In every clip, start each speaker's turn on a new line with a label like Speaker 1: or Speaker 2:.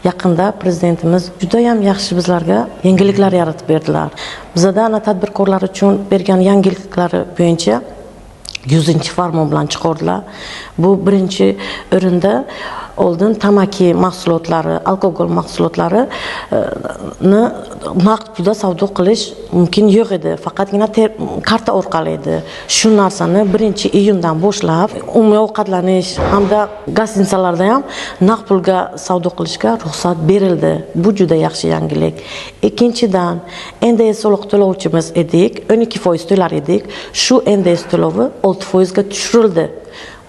Speaker 1: Yaqinda prezidentimiz juda ham yaxshi bizlarga yangiliklar yaratib berdilar. Bizda ana tadbirkorlar uchun bergan yangiliklari bo'yicha 100-farmon bilan chiqardilar. Bu birinchi o'rinda oldin tamaki mahsulotlari, alkogol mahsulotlari naqd pulda savdo qilish mumkin yo'q edi. Faqatgina karta orqali edi. Shu narsani 1-iyundan boshlab umumiy ovqatlanish hamda gostinitsalarda ham naqd pulga savdo qilishga ruxsat berildi. Bu juda yaxshi yangilik. Ikkinchidan, NDS soliq to'lovchimiz edik, 12% to'lar edik. Shu NDS to'lovi 6% ga tushirildi.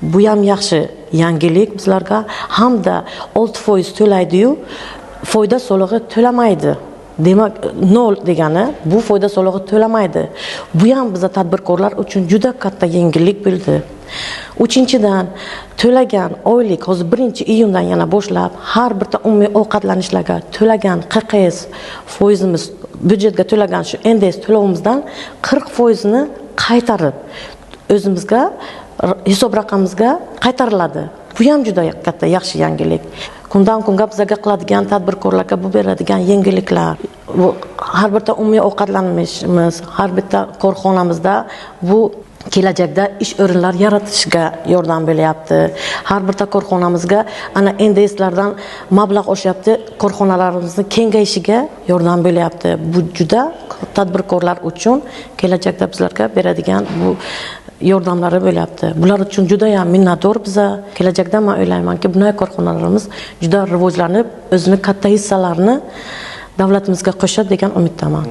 Speaker 1: Bu ham yaxshi yangilik bizlarga, hamda 6% to'laydi-yu, foyda solig'i to'lamaydi. Demak, 0 degani bu foyda solig'i to'lamaydi. Bu ham bizga tadbirkorlar uchun juda katta yangilik bo'ldi. Uchinchidan, to'lagan oylik hozir 1-iyundan yana boshlab har bir umumiy ovqatlanishlarga to'lagan QQS foizimiz, byudjetga to'lagan shu NDS to'lovimizdan 40% ni qaytarib o'zimizga hisob raqamimizga qaytariladi. Bu ham juda katta yaxshi yangilik. Kundan kunga bizga qiladigan tadbirkorlarga bu beradigan yangiliklar, bu har bir umumiy ovqatlanishimiz, har bitta korxonamizda bu kelajakda ish o'rinlar yaratishga yordam beryapti. Har bir korxonamizga ana NDSlardan mablag' oshyapti, korxonalarimizni kengayishiga yordam beryapti. Bu juda tadbirkorlar uchun kelajakda bizlarga beradigan bu yordamlari bo'lyapti. Bular uchun juda ham minnatdor biza. Kelajakda men o'ylaymanki, bunday korxonalarimiz juda rivojlanib, o'zining katta hissalarini davlatimizga qo'shadi degan umiddaman.